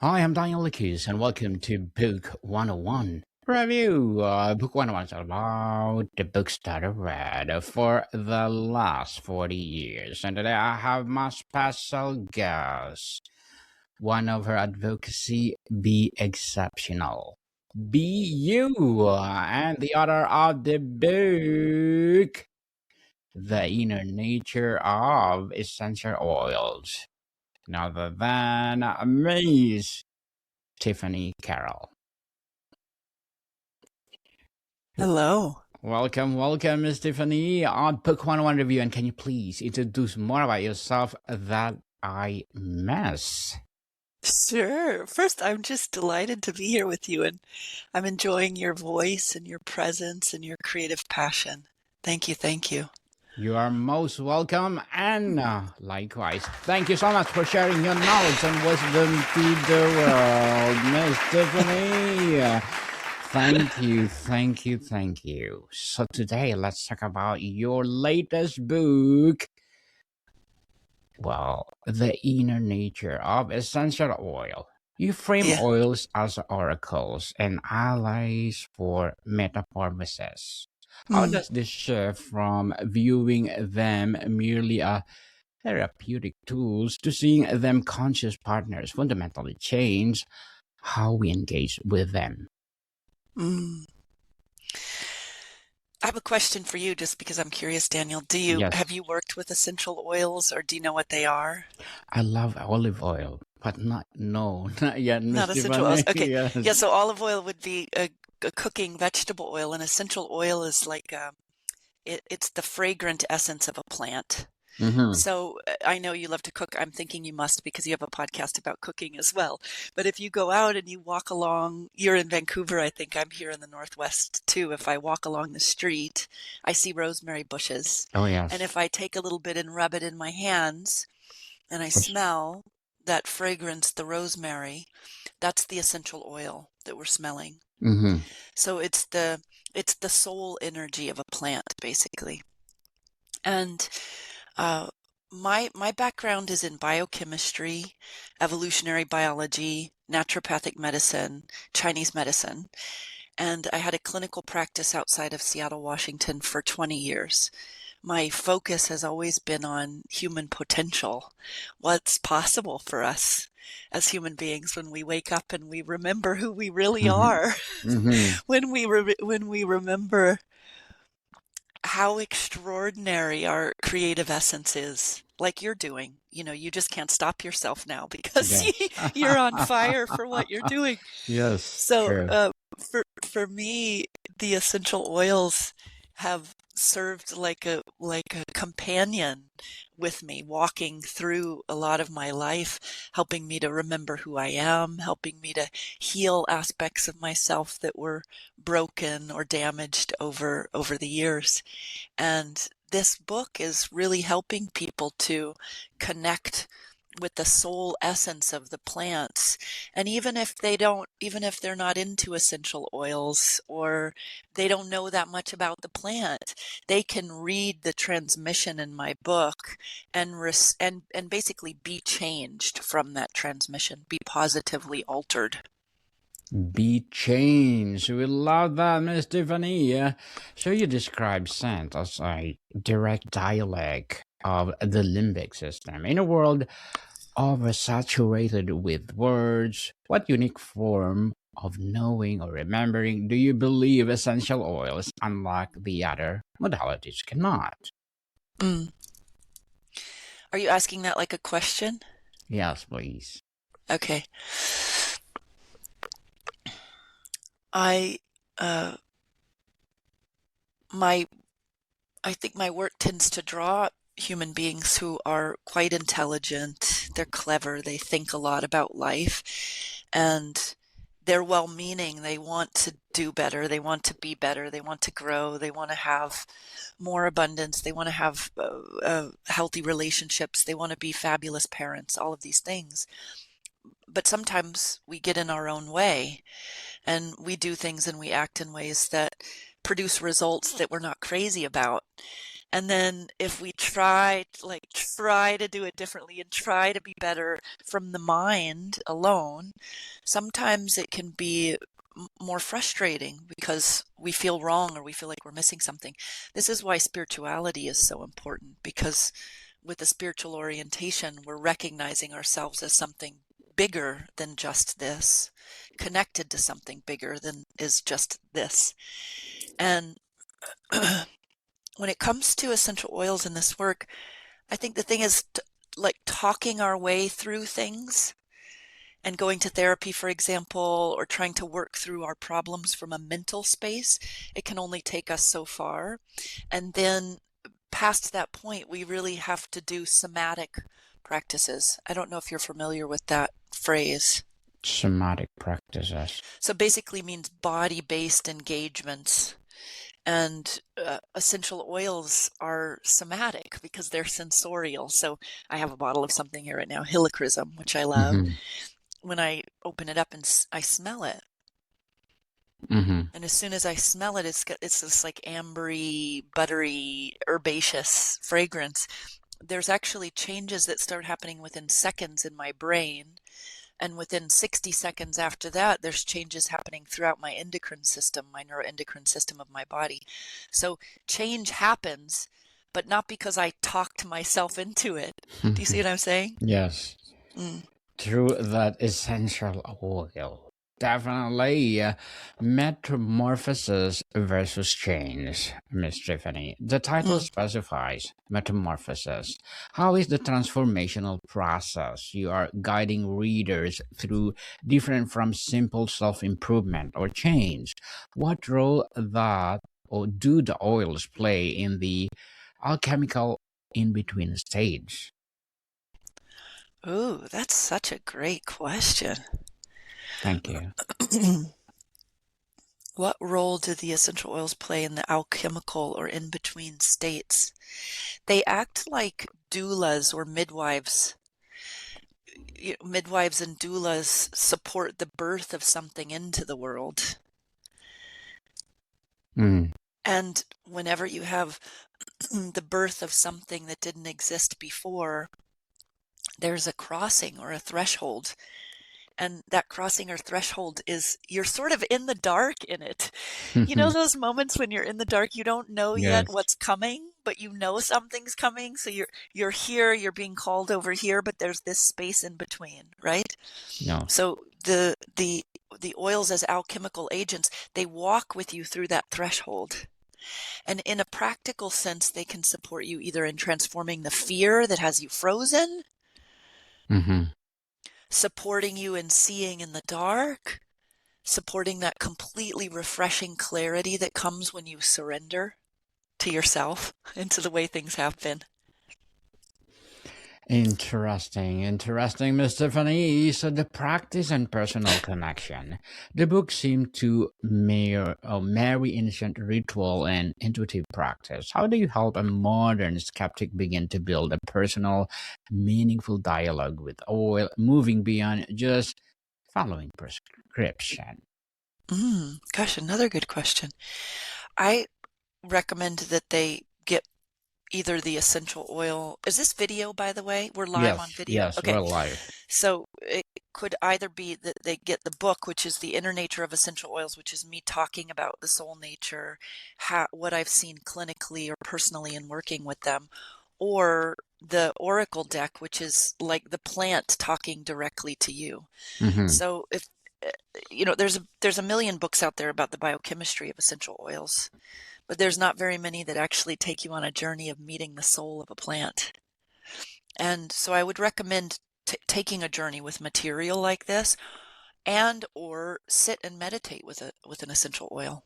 Hi, I'm Daniel Lucas, and welcome to Book 101 Review. Book 101 is all about the books that I've read for the last 40 years. And today I have my special guest. One of her advocacy, Be Exceptional. Be You, and the author of the book, The Inner Nature of Essential Oils. None other than Miss Tiffany Carole. Hello. Welcome, Miss Tiffany, on Book 101 Review. And can you please introduce more about yourself that I miss? Sure. First, I'm just delighted to be here with you, and I'm enjoying your voice and your presence and your creative passion. Thank you. Thank you. You are most welcome, and likewise, thank you so much for sharing your knowledge and wisdom to the world, Miss Tiffany. Thank you. So today, let's talk about your latest book. Well, The Inner Nature of Essential Oil. You frame Yeah. oils as oracles and allies for metamorphosis. How Mm. does this shift from viewing them merely as therapeutic tools to seeing them conscious partners fundamentally change how we engage with them? Mm. I have a question for you just because I'm curious, Daniel. Have Yes, you worked with essential oils or do you know what they are? I love olive oil, but not yet, Miss Not essential oils. Tiffany. Okay. Yeah, Yes. so olive oil would be a cooking vegetable oil, and essential oil is like it's the fragrant essence of a plant. Mm-hmm. So I know you love to cook. I'm thinking you must because you have a podcast about cooking as well. But if you go out and you walk along, you're in Vancouver, I think I'm here in the Northwest too. If I walk along the street, I see rosemary bushes. Oh, And yes. if I take a little bit and rub it in my hands and I Yes. smell that fragrance, the rosemary, that's the essential oil that we're smelling. Mm-hmm. So it's the soul energy of a plant, basically. And uh, my background is in biochemistry, evolutionary biology, naturopathic medicine, Chinese medicine, and I had a clinical practice outside of Seattle, Washington for 20 years. My focus has always been on human potential, what's possible for us as human beings when we wake up and we remember who we really Mm-hmm. are, Mm-hmm. when we remember how extraordinary our creative essence is, like you're doing. You know, you just can't stop yourself now because Yes. you're on fire for what you're doing. Yes, So, true. for me, the essential oils have served like a companion with me, walking through a lot of my life, helping me to remember who I am, helping me to heal aspects of myself that were broken or damaged over the years. And this book is really helping people to connect with the soul essence of the plants. And even if they're not into essential oils or they don't know that much about the plant, they can read the transmission in my book and basically be changed from that transmission, be positively altered. Be changed. We love that, Miss Tiffany. So you describe scent as a direct dialect of the limbic system. In a world oversaturated with words, what unique form of knowing or remembering do you believe essential oils, unlike the other modalities, cannot? Mm. Are you asking that like a question? Yes, please. Okay. I uh my I think my work tends to draw human beings who are quite intelligent, they're clever, they think a lot about life, and they're well-meaning. They want to do better, they want to be better, they want to grow, they want to have more abundance, they want to have healthy relationships, they want to be fabulous parents, all of these things. But sometimes we get in our own way and we do things and we act in ways that produce results that we're not crazy about. And then if we try to do it differently and try to be better from the mind alone, sometimes it can be more frustrating because we feel wrong or we feel like we're missing something. This is why spirituality is so important, because with a spiritual orientation, we're recognizing ourselves as something bigger than just this, connected to something bigger than is just this. And when it comes to essential oils in this work, I think the thing is like talking our way through things and going to therapy, for example, or trying to work through our problems from a mental space. It can only take us so far. And then past that point, we really have to do somatic practices. I don't know if you're familiar with that phrase. Somatic practices. So basically means body-based engagements. And essential oils are somatic because they're sensorial. So I have a bottle of something here right now, helichrysum, which I love. Mm-hmm. When I open it up and I smell it, Mm-hmm. and as soon as I smell it, it's this like ambery, buttery, herbaceous fragrance. There's actually changes that start happening within seconds in my brain. And within 60 seconds after that, there's changes happening throughout my endocrine system, my neuroendocrine system of my body. So change happens, but not because I talked myself into it. Do you see what I'm saying? Yes. Mm. Through that essential oil. Definitely metamorphosis versus change, Miss Tiffany. The title Mm. specifies metamorphosis. How is the transformational process you are guiding readers through different from simple self-improvement or change? What role that or do the oils play in the alchemical in-between stage? Ooh, that's such a great question. Thank you. What role do the essential oils play in the alchemical or in-between states? They act like doulas or midwives. Midwives and doulas support the birth of something into the world. Mm. And whenever you have the birth of something that didn't exist before, there's a crossing or a threshold. And that crossing or threshold is you're sort of in the dark in it. You know those moments when you're in the dark, you don't know yet Yes. what's coming, but you know something's coming. So you're here, you're being called over here, but there's this space in between, right? No. So the oils as alchemical agents, they walk with you through that threshold. And in a practical sense, they can support you either in transforming the fear that has you frozen, Mm-hmm. supporting you in seeing in the dark, supporting that completely refreshing clarity that comes when you surrender to yourself and to the way things have been. Interesting, Miss Tiffany. So the practice and personal connection. The book seemed to marry ancient ritual and intuitive practice. How do you help a modern skeptic begin to build a personal, meaningful dialogue with oil, moving beyond just following prescription? Gosh, another good question. I recommend that they get either the essential oil. Is this video, by the way? We're live on Yes, video. yes, Okay. we're live. So it could either be that they get the book, which is The Inner Nature of Essential Oils, which is me talking about the soul nature, what I've seen clinically or personally in working with them, or the Oracle deck, which is like the plant talking directly to you. Mm-hmm. So if there's a million books out there about the biochemistry of essential oils, but there's not very many that actually take you on a journey of meeting the soul of a plant. And so I would recommend taking a journey with material like this, and or sit and meditate with an essential oil.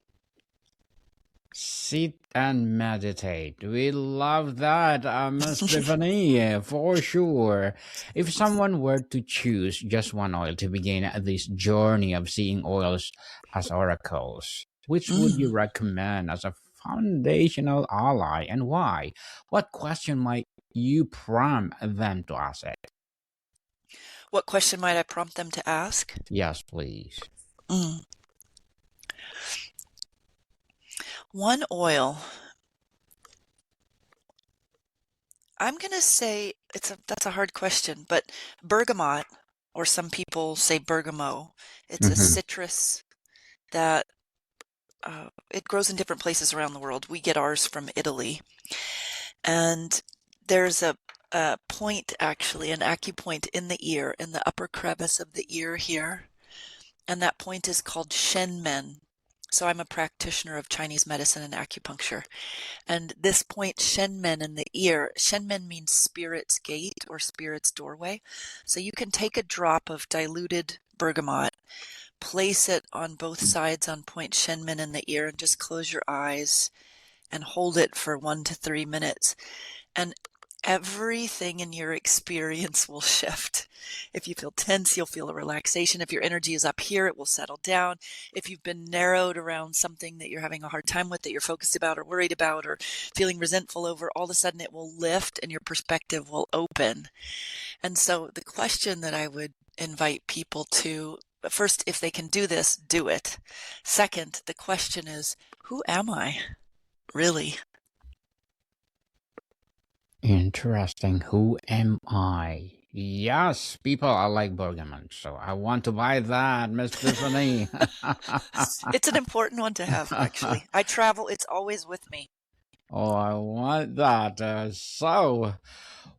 Sit and meditate. We love that, Miss Tiffany, for sure. If someone were to choose just one oil to begin this journey of seeing oils as oracles, which would you recommend as a foundational ally and why? What question might you prompt them to ask it? What question might I prompt them to ask? Yes, please. One oil I'm going to say that's a hard question, but bergamot, or some people say bergamot, it's a Mm-hmm. citrus that it grows in different places around the world. We get ours from Italy. And there's a point, actually, an acupoint in the ear, in the upper crevice of the ear here. And that point is called Shenmen. So I'm a practitioner of Chinese medicine and acupuncture. And this point, Shenmen in the ear, Shenmen means spirit's gate or spirit's doorway. So you can take a drop of diluted bergamot, place it on both sides on point Shenmen in the ear, and just close your eyes and hold it for 1 to 3 minutes. And everything in your experience will shift. If you feel tense, you'll feel a relaxation. If your energy is up here, it will settle down. If you've been narrowed around something that you're having a hard time with, that you're focused about or worried about or feeling resentful over, all of a sudden it will lift and your perspective will open. And so the question that I would invite people to, first, if they can do this, do it. Second, the question is, who am I, really? Interesting. Who am I? Yes, people are like bergamot, so I want to buy that, Miss Tiffany. It's an important one to have, actually. I travel, it's always with me. Oh, I want that. So,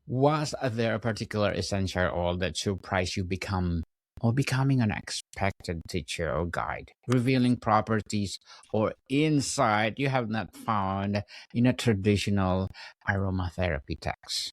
was there a particular essential oil that surprised you becoming an unexpected teacher or guide, revealing properties or insight you have not found in a traditional aromatherapy text?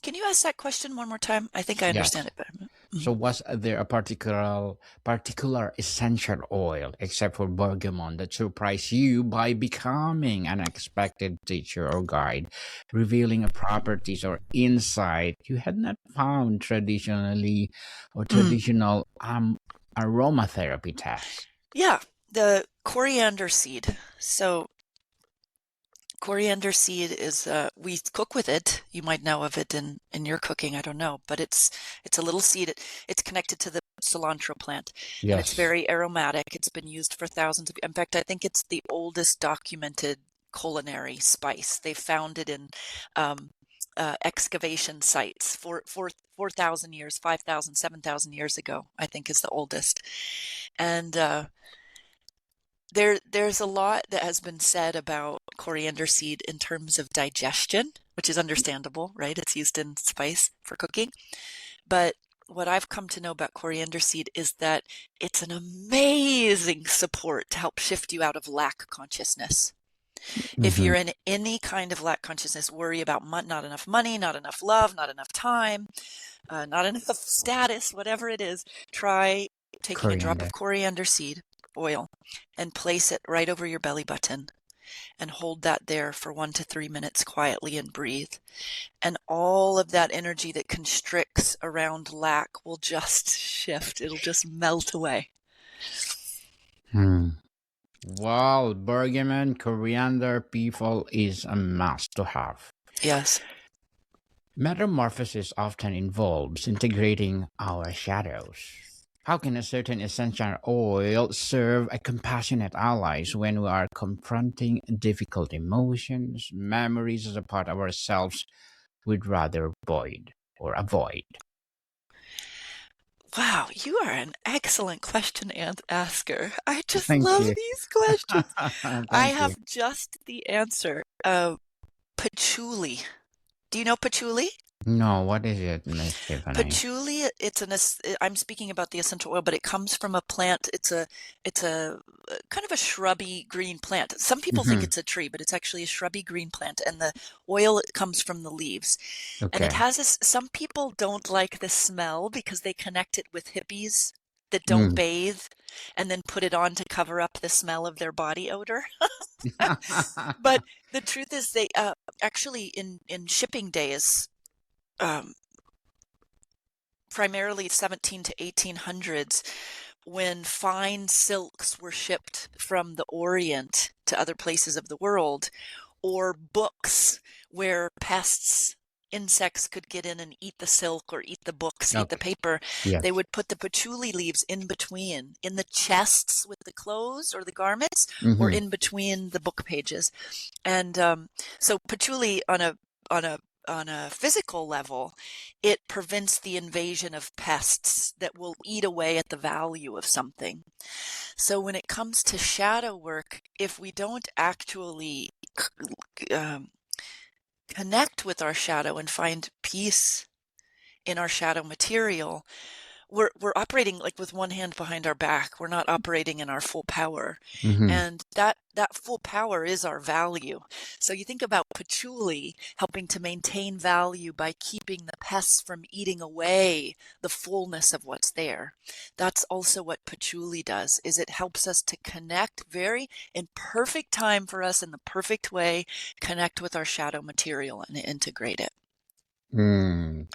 Can you ask that question one more time? I think I understand Yes. it better. So was there a particular essential oil, except for bergamot, that surprised you by becoming an unexpected teacher or guide, revealing a properties or insight you had not found Mm. traditional aromatherapy tests? Yeah, the coriander seed. So coriander seed is, we cook with it. You might know of it in your cooking, I don't know, but it's a little seed. It's connected to the cilantro plant, and it's Yes. very aromatic. It's been used for thousands of, in fact, I think it's the oldest documented culinary spice. They found it in um, excavation sites for 4,000 years, 5,000, 7,000 years ago, I think is the oldest. And there's a lot that has been said about coriander seed in terms of digestion, which is understandable, right? It's used in spice for cooking. But what I've come to know about coriander seed is that it's an amazing support to help shift you out of lack consciousness. If Mm-hmm. you're in any kind of lack consciousness, worry about not enough money, not enough love, not enough time, not enough status, whatever it is, try taking a drop Coriander. of coriander seed oil and place it right over your belly button and hold that there for 1 to 3 minutes quietly and breathe. And all of that energy that constricts around lack will just shift. It'll just melt away. Hmm. Well, bergamot, coriander, people is a must to have. Yes. Metamorphosis often involves integrating our shadows. How can a certain essential oil serve as compassionate allies when we are confronting difficult emotions, memories as a part of ourselves we'd rather avoid? Wow, you are an excellent question asker. I just Thank love you. these questions. I Thank you. have just the answer. Patchouli. Do you know patchouli? No, what is it, Miss Tiffany? Patchouli, I'm speaking about the essential oil, but it comes from a plant. It's a kind of a shrubby green plant. Some people think Mm-hmm. it's a tree, but it's actually a shrubby green plant, and the oil comes from the leaves. And it Okay. has this, some people don't like the smell because they connect it with hippies that don't Mm. bathe and then put it on to cover up the smell of their body odor. But the truth is they actually in shipping days, um, primarily 17 to 1800s, when fine silks were shipped from the Orient to other places of the world, or books where pests, insects could get in and eat the silk or eat the books, eat the Okay. paper, they Yes. would put the patchouli leaves in between, in the chests with the clothes or the garments, or Mm-hmm. in between the book pages. And so patchouli on a a physical level, it prevents the invasion of pests that will eat away at the value of something. So when it comes to shadow work, if we don't actually connect with our shadow and find peace in our shadow material, we're operating like with one hand behind our back. We're not operating in our full power. Mm-hmm. And that full power is our value. So you think about patchouli helping to maintain value by keeping the pests from eating away the fullness of what's there. That's also what patchouli does, is it helps us to connect very in perfect time for us in the perfect way, connect with our shadow material and integrate it.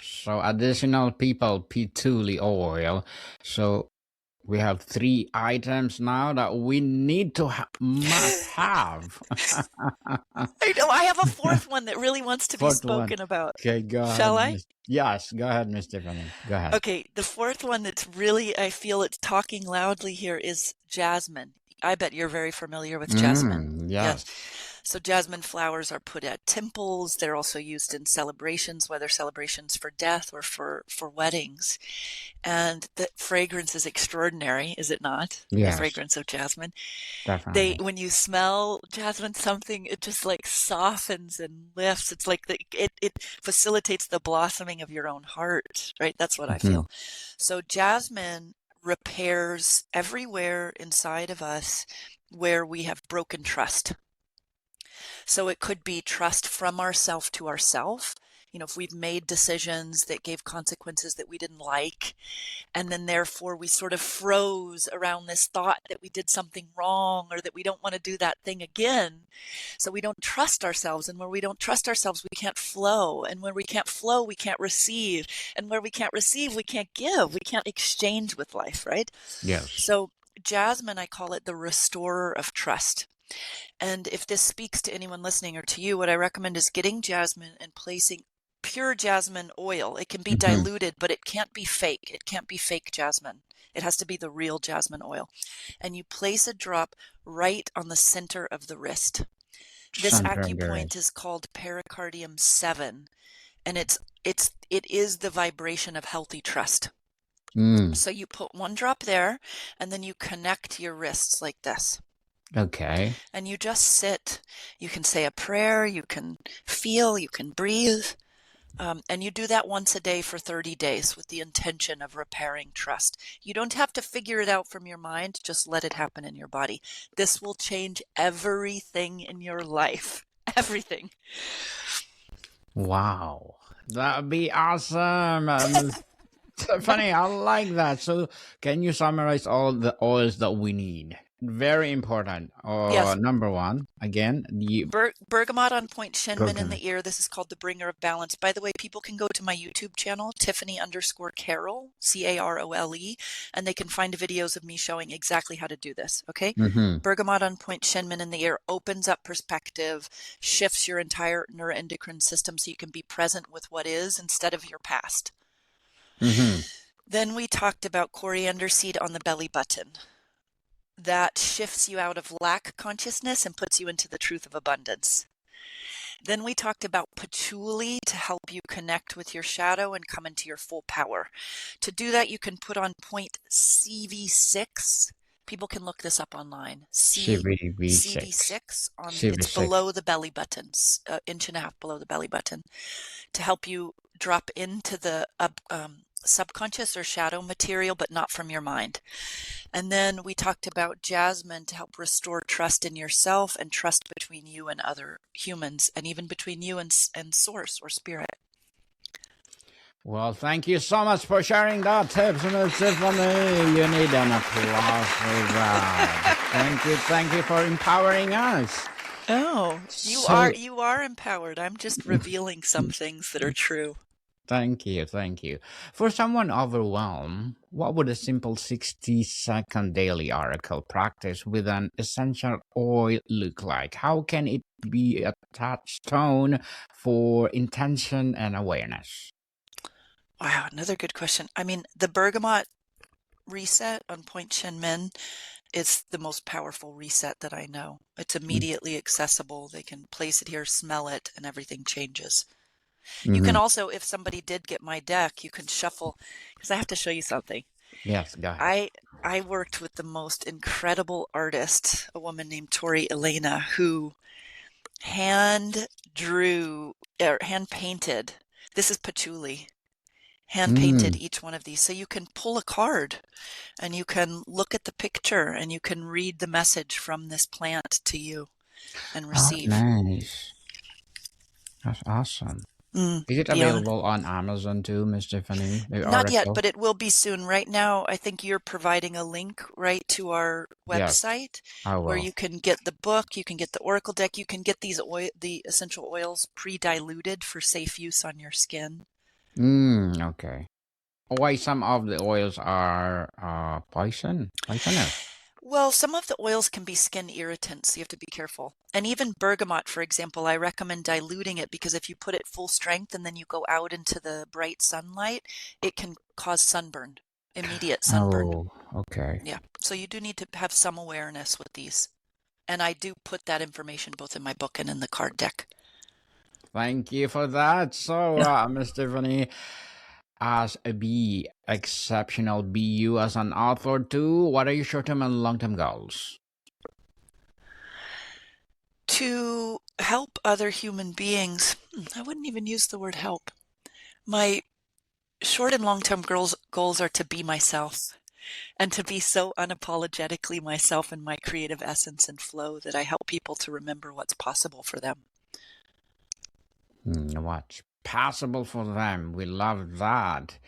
So additional people patchouli oil. So we have 3 items now that we need to must have. I know. I have a fourth one that really wants to be Fourth one. spoken about. Okay, go ahead. Shall I? Yes, go ahead, Miss Tiffany. Go ahead. Okay, the fourth one that's really, I feel it's talking loudly here is jasmine. I bet you're very familiar with jasmine. Yes. So jasmine flowers are put at temples. They're also used in celebrations, whether celebrations for death or for weddings. And the fragrance is extraordinary, is it not? Yes. The fragrance of jasmine. Definitely. When you smell jasmine, something, it just like softens and lifts. It's like it facilitates the blossoming of your own heart, right? That's what I feel. So jasmine repairs everywhere inside of us where we have broken trust. So it could be trust from ourself to ourself. You know, if we've made decisions that gave consequences that we didn't like, and then therefore we sort of froze around this thought that we did something wrong or that we don't want to do that thing again. So we don't trust ourselves. And where we don't trust ourselves, we can't flow. And where we can't flow, we can't receive. And where we can't receive, we can't give. We can't exchange with life, right? Yes. So jasmine, I call it the restorer of trust. And if this speaks to anyone listening or to you, what I recommend is getting jasmine and placing pure jasmine oil. It can be diluted, but it can't be fake. It can't be fake jasmine. It has to be the real jasmine oil. And you place a drop right on the center of the wrist. This acupoint is called pericardium 7, and it is the vibration of healthy trust. So you put one drop there, and then you connect your wrists like this. Okay. And you just sit. You can say a prayer, you can feel, you can breathe. And you do that once a day for 30 days with the intention of repairing trust. You don't have to figure it out from your mind. Just let it happen in your body. This will change everything in your life. Everything. Wow. That'd be awesome. Funny, I like that. So can you summarize all the oils that we need? Very important. Yes. Number 1, again, the bergamot on point, shenmin in the ear. This is called the bringer of balance. By the way, people can go to my YouTube channel, Tiffany_Carole, Carole, and they can find videos of me showing exactly how to do this. Okay. Bergamot on point, shenmin in the ear opens up perspective, shifts your entire neuroendocrine system so you can be present with what is instead of your past. Then we talked about coriander seed on the belly button. That shifts you out of lack consciousness and puts you into the truth of abundance. Then we talked about patchouli to help you connect with your shadow and come into your full power. To do that, you can put on point CV6. People can look this up online. CV6 on it's below the belly button, an inch and a half below the belly button, to help you drop into the subconscious or shadow material, but not from your mind. And then we talked about jasmine to help restore trust in yourself and trust between you and other humans, and even between you and source or spirit. Well, thank you so much for sharing that tips, Miss Tiffany. You need an applause for that. Thank you for empowering us. Oh, you are empowered. I'm just revealing some things that are true. Thank you. For someone overwhelmed, what would a simple 60-second daily oracle practice with an essential oil look like? How can it be a touchstone for intention and awareness? Wow, another good question. I mean, the bergamot reset on Point Shenmin is the most powerful reset that I know. It's immediately accessible. They can place it here, smell it, and everything changes. You can Mm-hmm. also, if somebody did get my deck, you can shuffle, because I have to show you something. Yes, go ahead. I worked with the most incredible artist, a woman named Tori Elena, who hand drew or hand painted. This is patchouli. Hand painted Mm. each one of these. So you can pull a card and you can look at the picture and you can read the message from this plant to you and Oh, receive. nice. That's awesome. Is it Beyond. available on Amazon too, Miss Tiffany? The Not yet, article? but it will be soon. Right now, I think you're providing a link right to our Yes, website I where will. you can get the book, you can get the oracle deck, you can get the essential oils pre-diluted for safe use on your skin. Okay. Why some of the oils are poisonous? Well, some of the oils can be skin irritants, so you have to be careful. And even bergamot, for example, I recommend diluting it because if you put it full strength and then you go out into the bright sunlight, it can cause sunburn, immediate sunburn. Oh, okay. Yeah. So you do need to have some awareness with these. And I do put that information both in my book and in the card deck. Thank you for that. So, Yeah. Miss Tiffany, as a exceptional BU as an author too, what are your short-term and long-term goals? To help other human beings, I wouldn't even use the word help. My short and long-term goals are to be myself and to be so unapologetically myself in my creative essence and flow that I help people to remember what's possible for them. What's possible for them? We love that.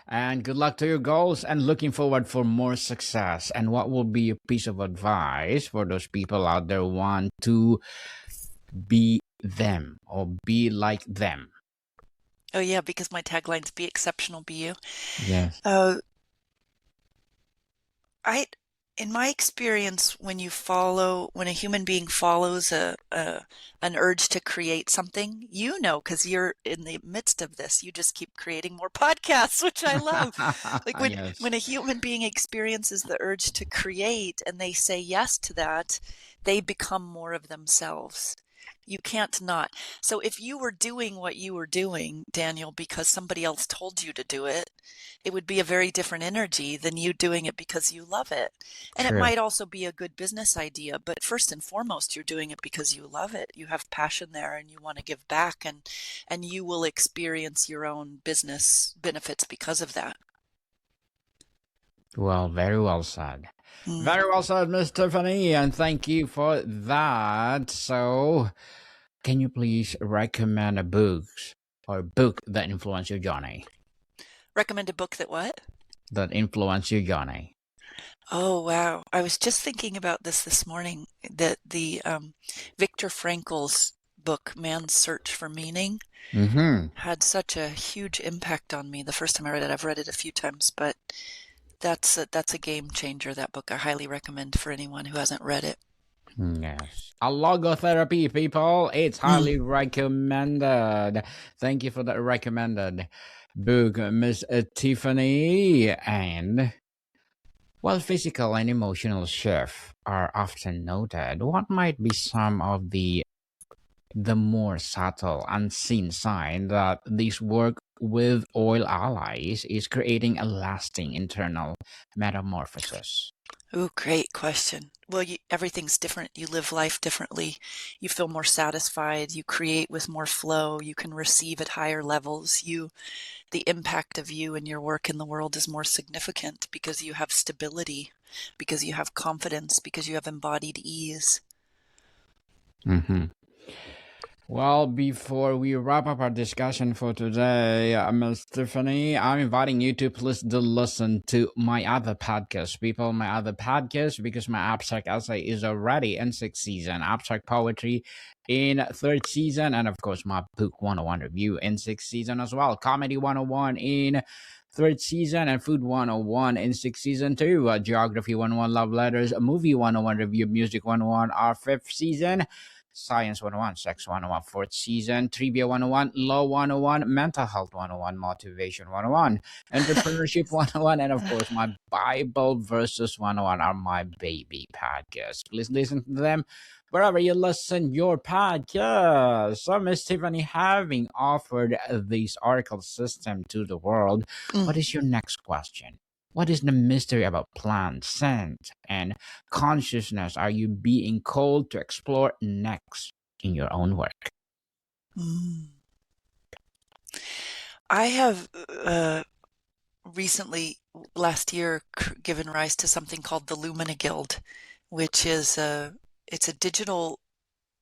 And good luck to your goals and looking forward for more success. And what will be a piece of advice for those people out there who want to be them or be like them? Oh yeah, because my tagline's be exceptional, be you. Yes. In my experience, when a human being follows an urge to create something, because you're in the midst of this, you just keep creating more podcasts, which I love. Like Yes. when a human being experiences the urge to create and they say yes to that, they become more of themselves. You can't not. So if you were doing what you were doing, Daniel, because somebody else told you to do it, it would be a very different energy than you doing it because you love it. And it True. might also be a good business idea, but first and foremost, you're doing it because you love it. You have passion there and you want to give back, and you will experience your own business benefits because of that. Well, very well said. Very well said, Miss Tiffany, and thank you for that. So, can you please recommend a book that influenced your journey? Recommend a book that what? That influenced your journey. Oh, wow. I was just thinking about this morning, that the Viktor Frankl's book, Man's Search for Meaning, had such a huge impact on me the first time I read it. I've read it a few times, but that's a game changer, that book. I highly recommend for anyone who hasn't read it. Yes. A logotherapy, people. It's highly recommended. Thank you for that recommended book, Miss Tiffany. And while physical and emotional shifts are often noted, what might be some of the more subtle, unseen sign that this work with oil allies is creating a lasting internal metamorphosis? Oh, great question. Well, everything's different. You live life differently. You feel more satisfied. You create with more flow. You can receive at higher levels. The impact of you and your work in the world is more significant because you have stability, because you have confidence, because you have embodied ease. Mm-hmm. Well, before we wrap up our discussion for today, Ms. Tiffany, I'm inviting you to please do listen to my other podcast, people, my other podcast, because my abstract essay is already in 6th season, abstract poetry in 3rd season, and of course my book 101 review in 6th season as well, comedy 101 in 3rd season, and food 101 in 6th season too, geography 101 love letters, movie 101 review, music 101 our 5th season, Science 101, Sex 101, 4th season, Trivia 101, Law 101, Mental Health 101, Motivation 101, Entrepreneurship 101, and of course, my Bible Verses 101 are my baby podcasts. Please listen to them. wherever you listen your podcast. So, Miss Tiffany, having offered this oracle system to the world, what Mm. is your next question? What is the mystery about plant, scent, and consciousness are you being called to explore next in your own work? Mm. I have recently, last year, given rise to something called the Lumina Guild, which is it's a digital,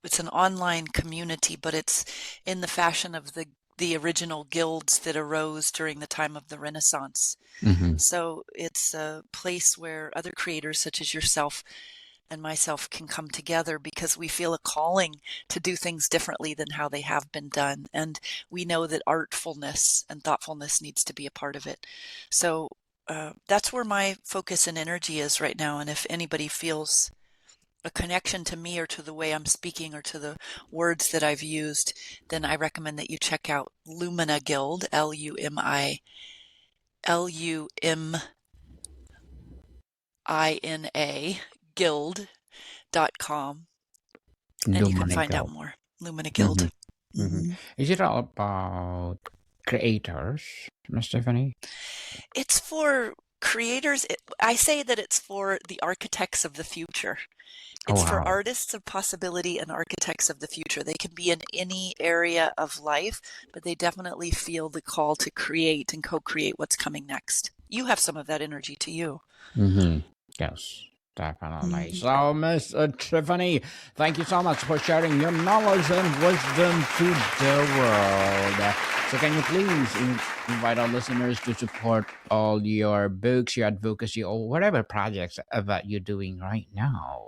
it's an online community, but it's in the fashion of the original guilds that arose during the time of the Renaissance. Mm-hmm. So it's a place where other creators such as yourself and myself can come together because we feel a calling to do things differently than how they have been done. And we know that artfulness and thoughtfulness needs to be a part of it. So that's where my focus and energy is right now. And if anybody feels a connection to me or to the way I'm speaking or to the words that I've used, then I recommend that you check out Lumina Guild, LUMINA guild.com, and you can find out Lumanical. more. Lumina Mm-hmm. Guild. Mm-hmm. Mm-hmm. Is it all about creators, Miss Tiffany? It's for creators. I say that it's for the architects of the future. Oh, It's for wow. artists of possibility and architects of the future. They can be in any area of life, but they definitely feel the call to create and co-create what's coming next. You have some of that energy to you. Mm-hmm. Yes, definitely. Mm-hmm. So, Miss Tiffany, thank you so much for sharing your knowledge and wisdom to the world. So, can you please invite our listeners to support all your books, your advocacy, or whatever projects that you're doing right now?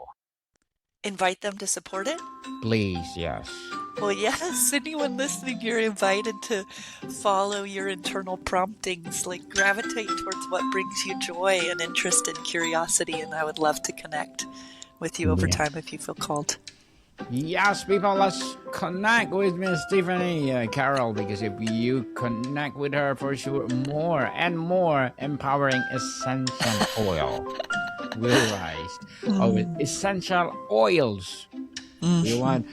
Invite them to support it? Please, yes. Well, yes, anyone listening, you're invited to follow your internal promptings, like gravitate towards what brings you joy and interest and curiosity. And I would love to connect with you over Yeah. time if you feel called. Yes, people, let's connect with Miss Tiffany Carole, because if you connect with her, for sure, more and more empowering essential oil will rise. Oh, essential oils. We want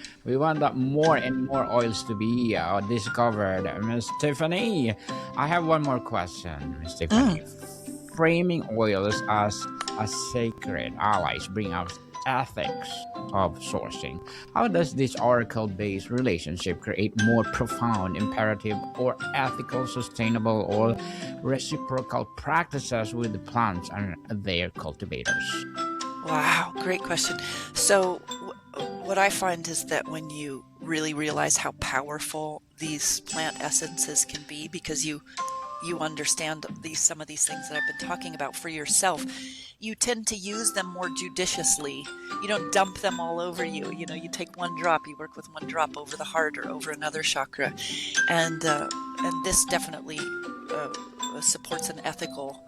that more and more oils to be discovered. Miss Tiffany, I have one more question, Miss Tiffany. Framing oils as a sacred allies bring out ethics of sourcing. How does this oracle-based relationship create more profound, imperative, or ethical, sustainable, or reciprocal practices with the plants and their cultivators? Wow, great question. So, what I find is that when you really realize how powerful these plant essences can be, because you understand some of these things that I've been talking about for yourself, you tend to use them more judiciously. You don't dump them all over you. You know, you take one drop, you work with one drop over the heart or over another chakra, and this definitely supports an ethical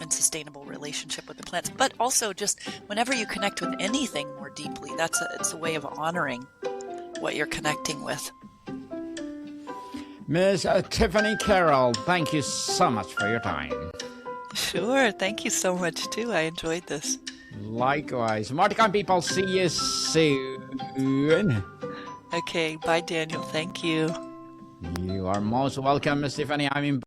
and sustainable relationship with the plants. But also, just whenever you connect with anything more deeply, it's a way of honoring what you're connecting with. Miss Tiffany Carole, thank you so much for your time. Sure. Thank you so much, too. I enjoyed this. Likewise. Marticon people, see you soon. Okay. Bye, Daniel. Thank you. You are most welcome, Miss Tiffany. I'm in